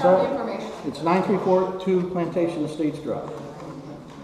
tell me information. It's 9342 Plantation Estates Drive.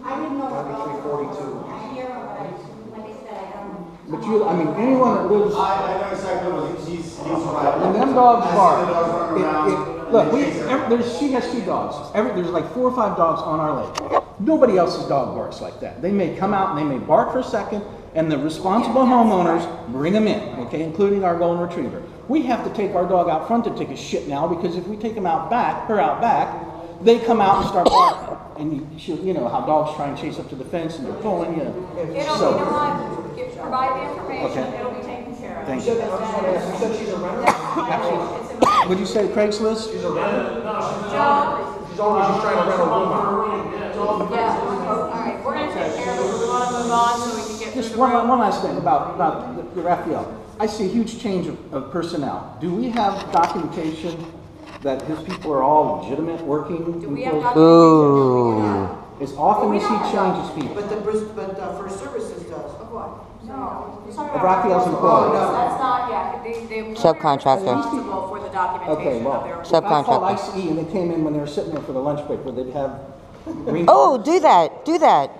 I didn't know what 9342. I hear him, but like I said, I don't know. But you, I mean, anyone that lives, I know exactly what he's right. when them dogs bark, The dogs running around. look, she has 2 dogs. There's like 4 or 5 dogs on our lake. Nobody else's dog barks like that. They may come out and they may bark for a second, and the responsible homeowners bring them in, okay, including our golden retriever. We have to take our dog out front to take a shit now, because if we take him out back, they come out and start barking. And you know how dogs try and chase up to the fence and they're pulling, you know. You know what? If you provide the information, Okay. it'll be taken care of. Thank you. You said she's a renter? Absolutely. Would you say Craigslist? She's a renter? Joe? She's trying to rent a room out. Yeah. All right. We're going to take care of it. We want to move on so we can get through Just the one road. last thing about the Raphael. I see a huge change of personnel. Do we have documentation that his people are all legitimate, working? Do we have employees? documentation? As often We as he don't have changes people. But First Services does. Of what? No. You're talking Of about Raphael's Raphael's employees. That's not, yeah. They Subcontractor. responsible for the Okay, documentation well, of their. if I called Subcontractor. ICE and they came in when they were sitting there for the lunch break, where they'd have green. Oh, do that. Do that.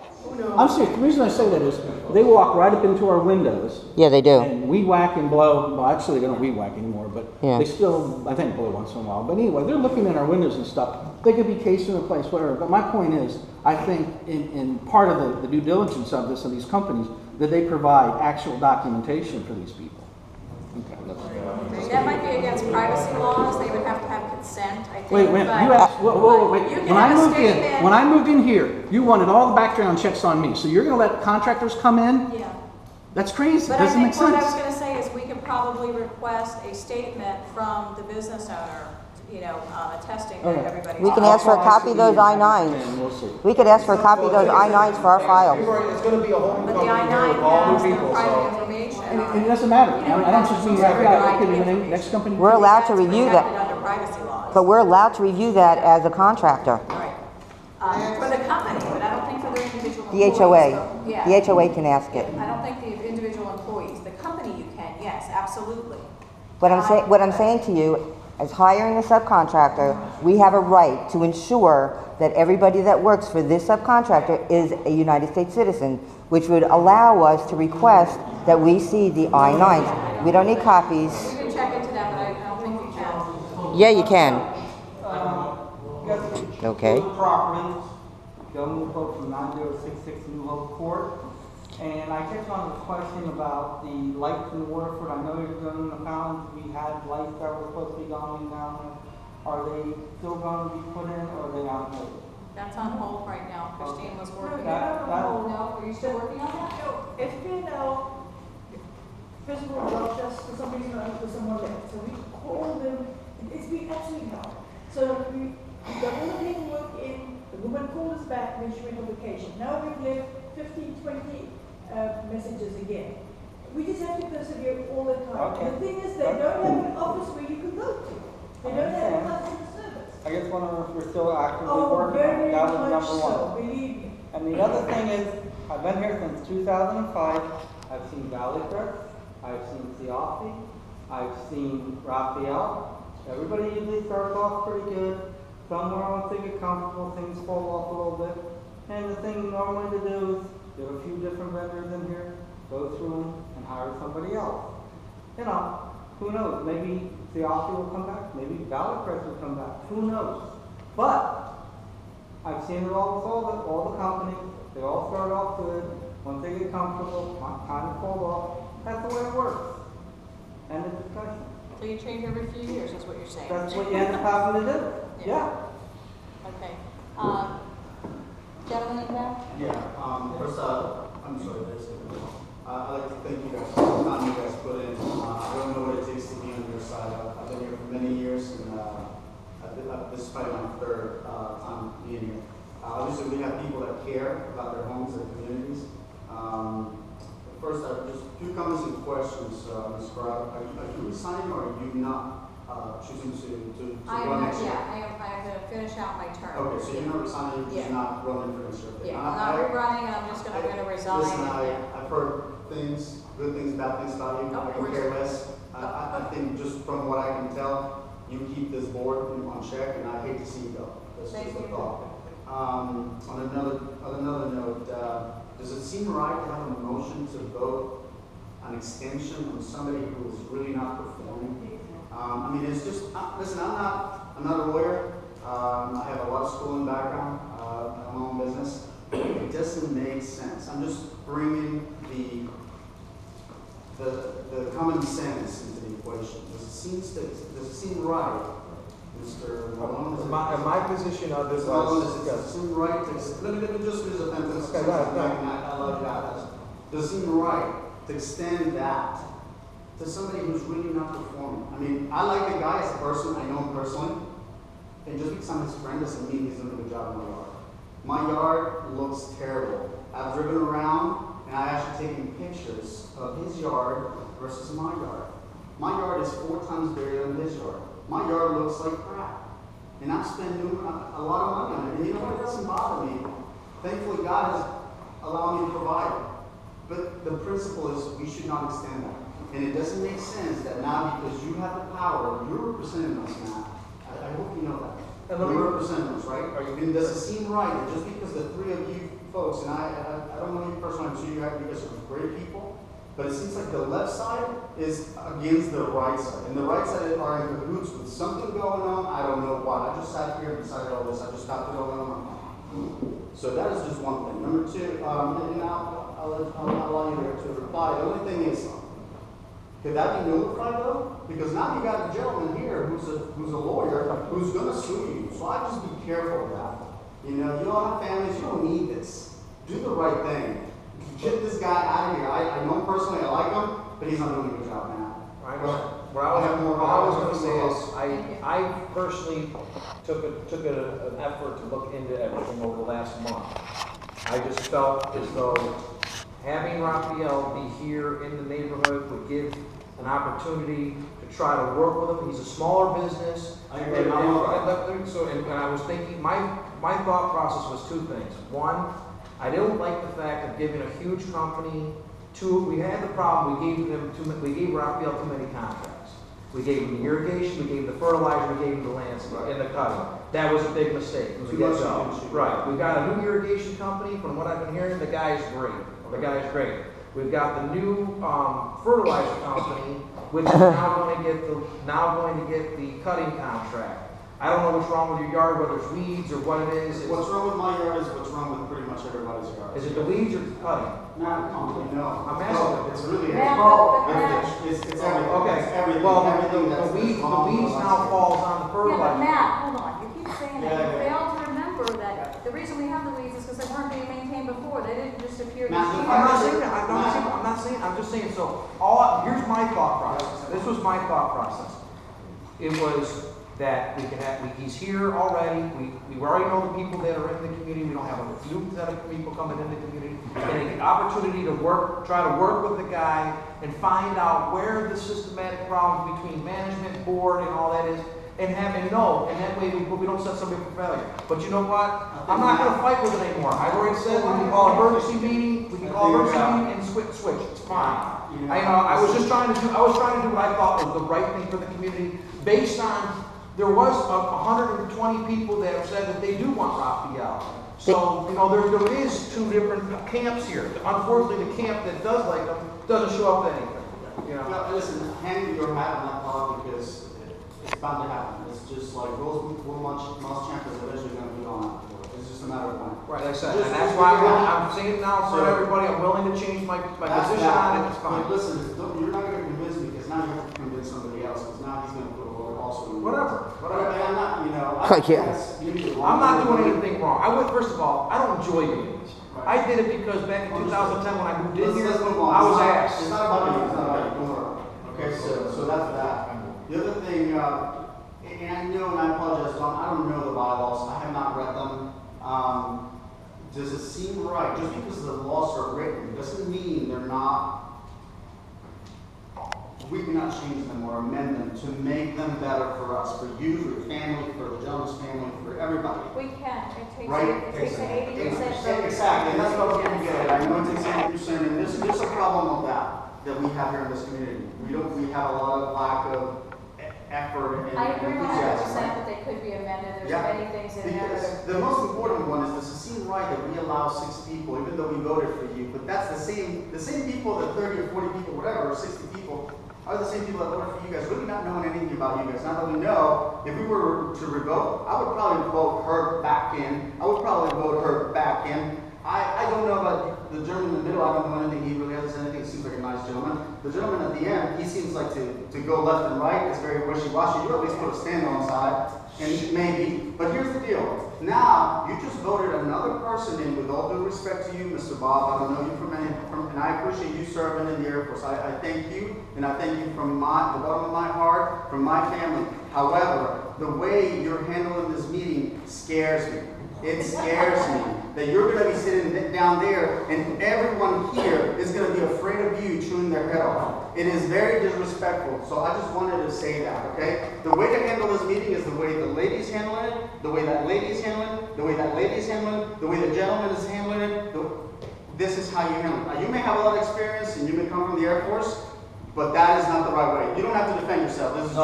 I'm serious. The reason I say that is they walk right up into our windows. Yeah, they do. And we whack and blow. Well, actually, they don't weed whack anymore, but Yeah. they still, I think, blow once in a while. But anyway, they're looking in our windows and stuff. They could be casing the place, whatever. But my point is, I think in part of the due diligence of this, of these companies, that they provide actual documentation for these people. Okay, That might be against privacy laws. They would have to have consent, I think. Wait, you but- asked, wait. You can When I have a moved in, statement. when I moved in here, you wanted all the background checks on me. So you're going to let contractors come in? Yeah. That's crazy. But I Doesn't make think what I was sense. going to say is we could probably request a statement from the business owner, you know, attesting that Okay. everybody's. We can ask for a copy of those I-9s. And we'll see. We could ask for a copy of those I-9s for our file. It's going to be a whole new But the company here I-9 with all has new the people, private so. information. And it doesn't matter. I don't just mean Raphael. It could be the next company. We're allowed to That's review protected that, under privacy laws. but we're allowed to review that as a contractor. Right. For the company, but I don't think for their individual The employees. HOA. Yeah. The HOA can ask it. I don't think the individual employees. The company you can, yes, absolutely. What I'm saying to you, as hiring a subcontractor, we have a right to ensure that everybody that works for this subcontractor is a United States citizen, which would allow us to request that we see the I-9s. We don't need copies. You can check into that, but I don't think you can. Yeah, you can. Okay. Properties, Government Code from 9066 New Hope Court. And I just wanted to question about the lights in Waterford. I know you're doing the fountains. We had lights that were supposed to be going down there. Are they still going to be put in, or are they on hold? That's on hold right now. Christine was working on That- it. that- Oh, no, are you still working on that? It's been physical drop test for some reason or for someone else. So we called them. It's been absolutely hell. So we got all the paperwork in. The woman called us back when she went on vacation. Now we've left 15, 20 messages again. We just have to persevere all the time. Okay. The thing is, they don't have an office where you can go to. They don't have a customer service. I just wonder if we're still actively Oh, working on it. very That was much number one. so, believe me. And the other thing is, I've been here since 2005. I've seen Valley Crest, I've seen Siafi, I've seen Raphael. Everybody usually starts off pretty good. Somewhere once they get comfortable, things fall off a little bit. And the thing normally to do is, there are a few different vendors in here, go through them and hire somebody else. You know, who knows? Maybe Siafi will come back, maybe Valley Crest will come back, who knows? But I've seen it all with all the companies. They all start off good. Once they get comfortable, kind of fall off. That's the way it works. End of discussion. So you change every few years, is what you're saying? That's what you end up having to do. Yeah. Okay. Gentleman in the back? Yeah, first, I'm sorry, I'd like to thank you guys for the time you guys put in. I don't know what it takes to be on your side. I've been here for many years, and this is probably my third time being here. Obviously, we have people that care about their homes and communities. First, just a few comments and questions, Ms. Farad. Are you resigning, or are you not choosing to run next year? I have to finish out my term. Okay, so you're not resigning, you're just Yeah. not running for next year. Yeah, I'm not rerunning, and I'm gonna resign. Listen, Yeah. I've heard things, good things, bad things about you. Of I can course. care less. I think just from what I can tell, you keep this board on check, and I hate his ego. That's Thank just a you. thought. On another note, does it seem right to have a motion to vote an extension on somebody who is really not performing? I mean, it's just, listen, I'm not a lawyer. I have a lot of schooling background. I have my own business. It doesn't make sense. I'm just bringing the common sense into the equation. Does it seem right, Mr. Malone? My position on this Does it was, seem right to, let me just finish a sentence. Okay, go ahead. I love that. Does it seem right to extend that to somebody who's really not performing? I mean, I like the guy as a person. I know him personally. And just because I'm his friend doesn't mean he's doing a good job in my yard. My yard looks terrible. I've driven around and I've actually taken pictures of his yard versus my yard. My yard is 4 times bigger than his yard. My yard looks like crap. And I'm spending a lot of money on it. And you know what? It doesn't bother me. Thankfully, God has allowed me to provide. But the principle is we should not extend that. And it doesn't make sense that now because you have the power, you're representing us now. I hope you know that. You're representing us, right? And does it seem right that just because the 3 of you folks, and I don't know you personally, I'm sure you have because you're great people, but it seems like the left side is against the right side. And the right side are in cahoots with something going on. I don't know what. I just sat here and decided all this. I just stopped it all on. So that is just one thing. Number 2, and now I'll allow you to reply. The only thing is, could that be notified though? Because now you got a gentleman here who's a lawyer who's going to sue you. So I just be careful of that. You know, you all have families. You don't need this. Do the right thing. Get this guy out of here. I know him personally. I like him, but he's not doing a good job now. what I was going to say is, I personally took an effort to look into everything over the last month. I just felt as though having Raphael be here in the neighborhood would give an opportunity to try to work with him. He's a smaller business. I agree. And I was thinking, my thought process was 2 things. One, I didn't like the fact of giving a huge company 2. We had the problem. We gave Raphael too many contracts. We gave him the irrigation, we gave him the fertilizer, we gave him the landscape and the cutting. That was a big mistake. From the get-go. Right. We've got a new irrigation company. From what I've been hearing, the guy's great. The guy's great. We've got the new fertilizer company, which is now going to get the cutting contract. I don't know what's wrong with your yard, whether it's weeds or what it is. What's wrong with my yard is what's wrong with pretty much everybody's yard. Is it the weeds or the cutting? Not completely, no. I'm asking. It's really Matt, everything. It's everything. Okay. It's everything. Well, Everything the that's weeds wrong with now us. falls on the Yeah, but fertilizer. Matt, hold on, you keep saying that, Yeah, you yeah. fail to remember that the reason we have the weeds is because they weren't being maintained before, they didn't just appear this Matt, year. I'm not saying that. I'm just saying. So here's my thought process. This was my thought process. It was that he's here already. We already know the people that are in the community. We don't have a new set of people coming in the community. And the opportunity to try to work with the guy and find out where the systematic problems between management, board, and all that is, and that way we don't set somebody for failure. But you know what? I'm not going to fight with it anymore. I've already said we can call an emergency meeting. We can call an emergency meeting and switch. It's fine. I was trying to do what I thought was the right thing for the community, based on there was 120 people that have said that they do want Raphael. So there is 2 different camps here. Unfortunately, the camp that does like them doesn't show up to anything. No, listen, hang your hat on that thought because it's bound to happen. It's just like Rose Muschamp is eventually going to be gone afterwards. It's just a matter of time. Right, like I said, and that's why I'm saying it now for everybody. I'm willing to change my position on it. It's fine. But listen, you're not going to convince me because now you have to convince somebody else because now he's going to put a vote also in. Whatever. I'm not, I'm not doing anything wrong. First of all, I don't enjoy doing this. I did it because back in 2010 when I moved in here, Let's move on. I was asked. It's not about you. It's not about you. Don't worry. Okay, so that's that. The other thing, and I know, and I apologize, Don, I don't know the bylaws. I have not read them. Does it seem right? Just because the laws are written doesn't mean they're not. We cannot change them or amend them to make them better for us, for you, for your family, for the Jones family, for everybody. We can, Right? it takes an 80% vote. Exactly, and that's what I was going to get at. I know it takes 80%, and there's a problem with that we have here in this community. We have a lot of lack of effort and I agree enthusiasm, 100% right? that they could be amended, there's Yeah. many things in there that Because are. the most important one is, does it seem right that we allow 6 people, even though we voted for you, but that's the same people, that 30 or 40 people, whatever, or 60 people, are the same people that voted for you guys, really not knowing anything about you guys. Now that we know, if we were to revoke, I would probably vote her back in. I would probably vote her back in. I don't know about the gentleman in the middle. I don't know anything. He really hasn't said anything. He seems like a nice gentleman. The gentleman at the end, he seems like to go left and right. It's very wishy-washy. You at least put a stand on side, and maybe. But here's the deal. Now, you just voted another person in, with all due respect to you, Mr. Bob. I don't know you and I appreciate you serving in the Air Force. I thank you, and I thank you from the bottom of my heart, from my family. However, the way you're handling this meeting scares me. It scares me that you're going to be sitting down there and everyone here is going to be afraid of you chewing their head off. It is very disrespectful. So I just wanted to say that, okay? The way to handle this meeting is the way the lady's handling it, the way that lady's handling it, the way that lady's handling it, the way the gentleman is handling it. This is how you handle it. Now, you may have a lot of experience and you may come from the Air Force, but that is not the right way. You don't have to defend yourself. This is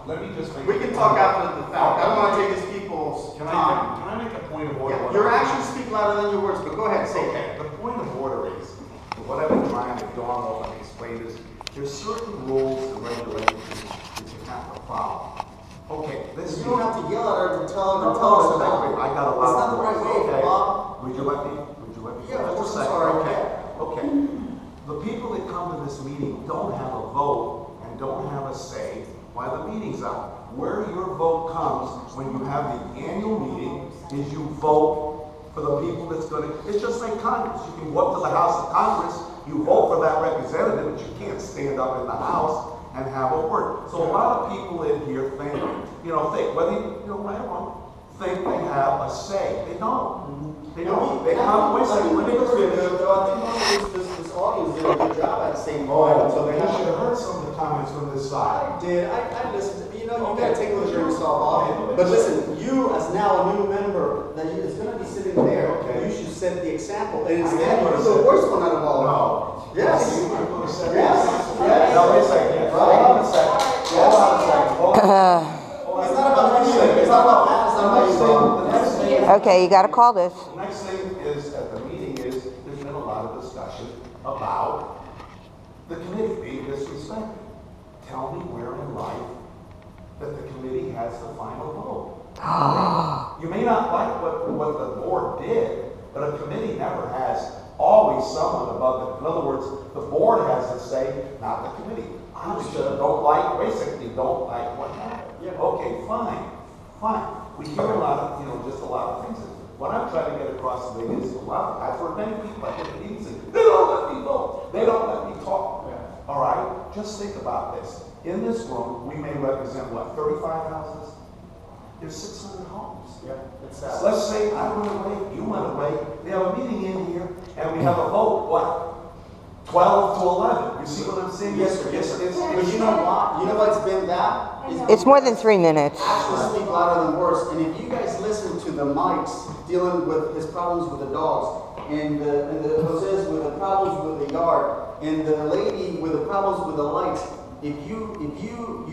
Let me just make. we can talk after the fact. I don't want to take these people's Can time. I make a point of order? Yeah, your actions speak louder than your words, but go ahead, say it. Okay, the point of order is, what I've been trying to dawn off and explain is, there's certain rules and regulations that you have to follow. Okay, this. You don't have to yell at her to tell her No, to tell us no, about it. I got a lot. It's not the right way, Okay. Bob. Would you let me? Yeah, of course, Just a I'm second. sorry. Okay, okay. The people that come to this meeting don't have a vote and don't have a say while the meeting's out. Where your vote comes when you have the annual meeting is you vote for the people that's gonna, it's just like Congress. You can go up to the House of Congress, you vote for that representative, but you can't stand up in the House and have a word. So a lot of people in here think, whether right or wrong, think they have a say. They don't. They don't. They come, wait a second, let me just finish. I think this audience did a good job at saying Oh, so you should have heard some of the comments from this side. I listened. You gotta take a look at yourself off. But listen, you as now a new member that is gonna be sitting there, Okay. you should set the example. And I instead, am you're gonna the set- worst one out of all. No. Yes. You're gonna set the Yes. example. Yes. Now, wait a second. Hold on a second. Hold on a second. Hold on. It's not about you. It's not about that. It's not about you. The next thing. Okay, you gotta call this. The next thing is, at the meeting is, there's been a lot of discussion about the committee being disrespected. Tell me where in life that the committee has the final vote. You may not like what the board did, but a committee never has always someone above it. In other words, the board has to say, not the committee. Basically don't like what happened. Yeah. Okay, fine. We hear a lot of, just a lot of things. What I'm trying to get across the thing is I've heard many people at the meetings say, they don't let me vote. They don't let me talk. All right? Just think about this. In this room, we may represent, 35 houses? There's 600 homes. Yeah, it's sad. Let's say I went away, you went away, we have a meeting in here, and we have a vote, 12 to 11. You see what I'm saying? Yes, sir. Yes, sir. But you know what? You know what's been that? Is It's more than 3 minutes. actions speak louder than words. And if you guys listen to the Mike's dealing with his problems with the dogs, and the Jose's with the problems with the yard, and the lady with the problems with the lights, if you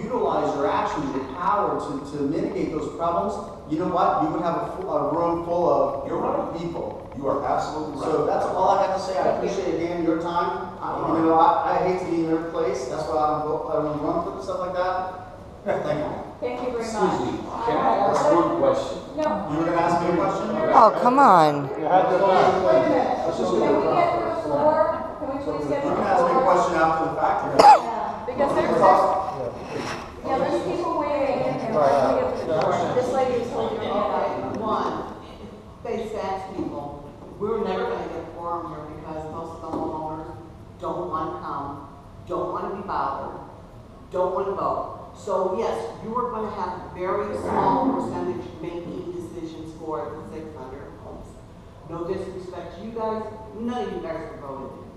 utilize your actions, your power to mitigate those problems, you know what? You would have a room full of You're right. people. You are absolutely right. So that's all I have to say. I appreciate, Dan, your time. I hate to be in your place. That's why I don't run for stuff like that. Thank you. Thank you very much. Excuse me, can I ask one question? No. You were gonna ask me a question? Oh, come on. Wait a minute. Can we get to the floor? Can we please get to You the can ask me a floor? question after the fact. Because there's people waiting in here. When we get to the floor. This lady is holding her hand up. One, face facts, people. We're never gonna get a quorum here because most of the homeowners don't want to come, don't want to be bothered, don't want to vote. So yes, you are going to have a very small percentage making decisions for the 600 homes. No disrespect to you guys, none of you guys are voted in.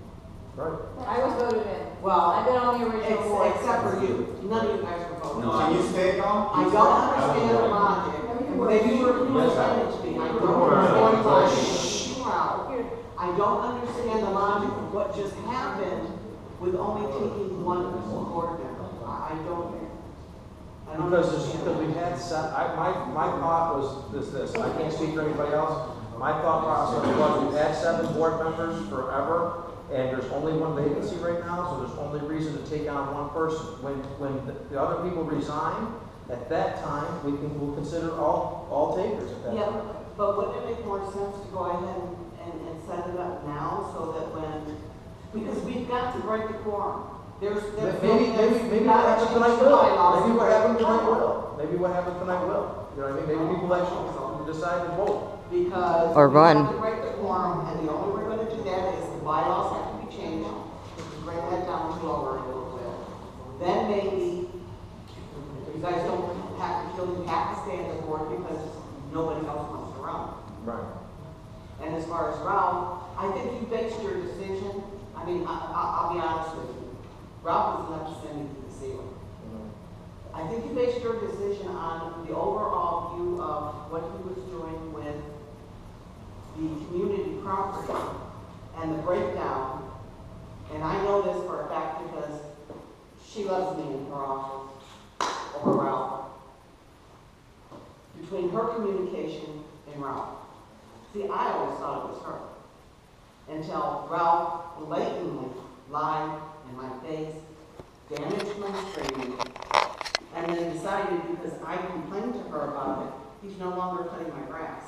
I was voted in. Well, I've been on the original board. except for you, none of you guys were voted in. Can you stay calm? I don't understand the logic. When you were presented to me, I don't understand the logic. I don't understand the logic of what just happened with only taking one board member. I don't. had set, my thought was this, I can't speak for anybody else. My thought process was we've had 7 board members forever, and there's only one vacancy right now, so there's only reason to take on one person. When the other people resign, at that time, we'll consider all takers at that Yeah, time. but wouldn't it make more sense to go ahead and set it up now so that because we've got to break the quorum. Maybe what happens tonight will. Maybe what happens tonight will. Maybe what happens tonight will. You know what I mean? Maybe people actually decide to vote. Because Or we run. have to break the quorum, and the only way we're gonna do that is the bylaws have to be changed, to bring that down to lower a little bit. Then maybe, you guys don't have to feel you have to stay on the board because nobody else wants to run. Right. And as far as Ralph, I think you based your decision, I mean, I'll be honest with you, Ralph was left standing to the ceiling. I think you based your decision on the overall view of what he was doing with the community property and the breakdown. And I know this for a fact because she loves me in her office over Ralph. Between her communication and Ralph. See, I always thought it was her. Until Ralph blatantly lied in my face, damaged my screen, and then decided because I complained to her about it, he's no longer cutting my grass.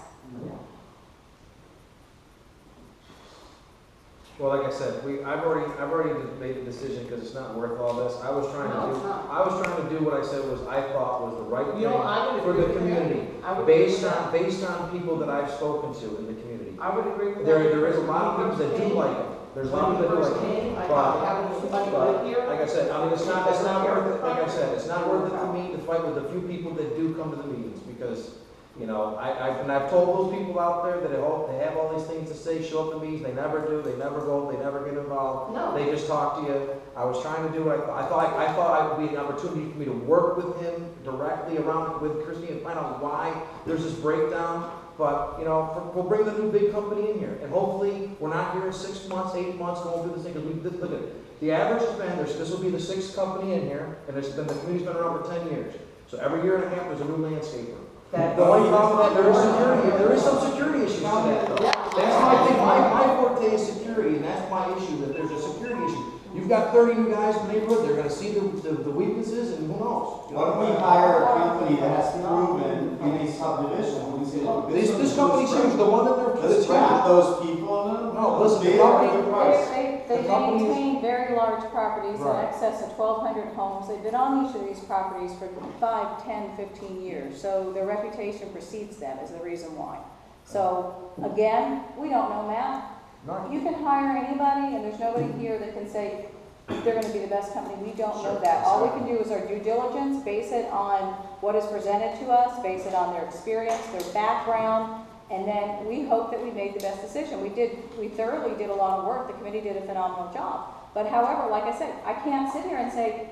Well, like I said, I've already made the decision because it's not worth all this. I was trying to do what I said I thought was the right You know, I would thing for agree the with community, that. I would agree based with that. on people that I've spoken to in the community. I would agree with that. There is a lot of people that do like it. There's a lot of people that do like it. I thought having somebody live here. Like I said, I mean, it's not worth it. Like I said, it's not worth it to me to fight with the few people that do come to the meetings because, you know, I've told those people out there that they have all these things to say, show up to meetings, they never do, they never go, they never get involved. No. They just talk to you. I was trying to do what I thought it would be an opportunity for me to work with him directly around with Christie and find out why there's this breakdown. But, you know, we'll bring the new big company in here. And hopefully, we're not here in 6 months, 8 months going through this thing. Because look at it. The average has been, this will be the 6th company in here, and the community's been around for 10 years. So every year and a half, there's a new landscaper. The only problem is that there is some security issues to that, though. That's my thing. My forte is security, and that's my issue, that there's a security issue. You've got 30 new guys in the neighborhood, they're gonna see the weaknesses, and who knows? Why don't we hire a company that's proven in a subdivision? We say, look, This company's huge, the one that they're. let's grab those people and then. No, listen, the bid company- the price. They The companies- maintain very large properties in Right. excess of 1,200 homes. They've been on each of these properties for 5, 10, 15 years. So their reputation precedes them is the reason why. So again, we don't know, Matt. Right. You can hire anybody and there's nobody here that can say they're going to be the best company. We don't know that. All we can do is our due diligence, base it on what is presented to us, base it on their experience, their background, and then we hope that we made the best decision. We thoroughly did a lot of work. The committee did a phenomenal job. But however, like I said, I can't sit here and say,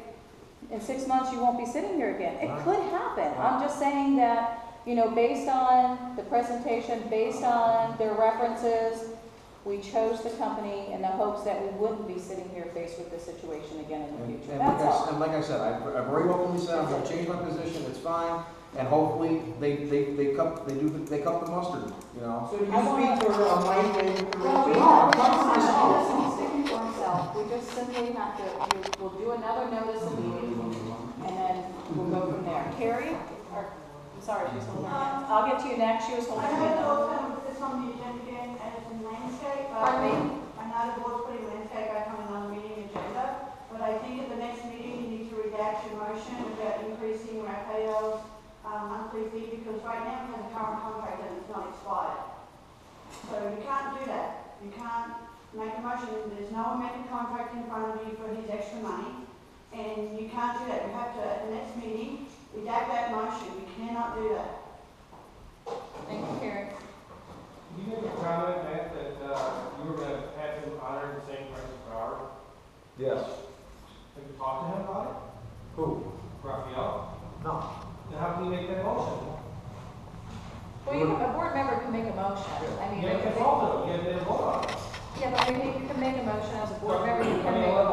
in 6 months you won't be sitting here again. It could happen. I'm just saying that, you know, based on the presentation, based on their references, we chose the company in the hopes that we wouldn't be sitting here faced with this situation again in the future. That's all. And like I said, I've very openly said, I'm gonna change my position, it's fine, and hopefully, they cut the mustard, you know? So you speak for Mike and Well, we Richard? have, he's speaking for himself. We just simply have to, we'll do another notice of meeting, and then we'll go from there. Carrie, I'm sorry, she's holding her hand. I'll get to you next. She was holding I her know hand it's up. all kind of this on the agenda again, and it's in landscape. Pardon me? I know the board's putting landscape back on the meeting agenda, but I think at the next meeting, you need to redact your motion about increasing Rafael's monthly fee, because right now he has a current contract and it's not expired. So you can't do that. You can't make a motion, there's no amended contract in front of you for his extra money, and you can't do that. You have to, at the next meeting, redact that motion. You cannot do that. Thank you, Carrie. You made a comment, Matt, that you were gonna have him honor the same price per hour. Yes. Have you talked to him about it? Who? Raphael? No. Then how can you make that motion? Well, a board member can make a motion. I mean, You have to consult him, you have to vote on it. yeah, but you can make a motion as a board member. You can make a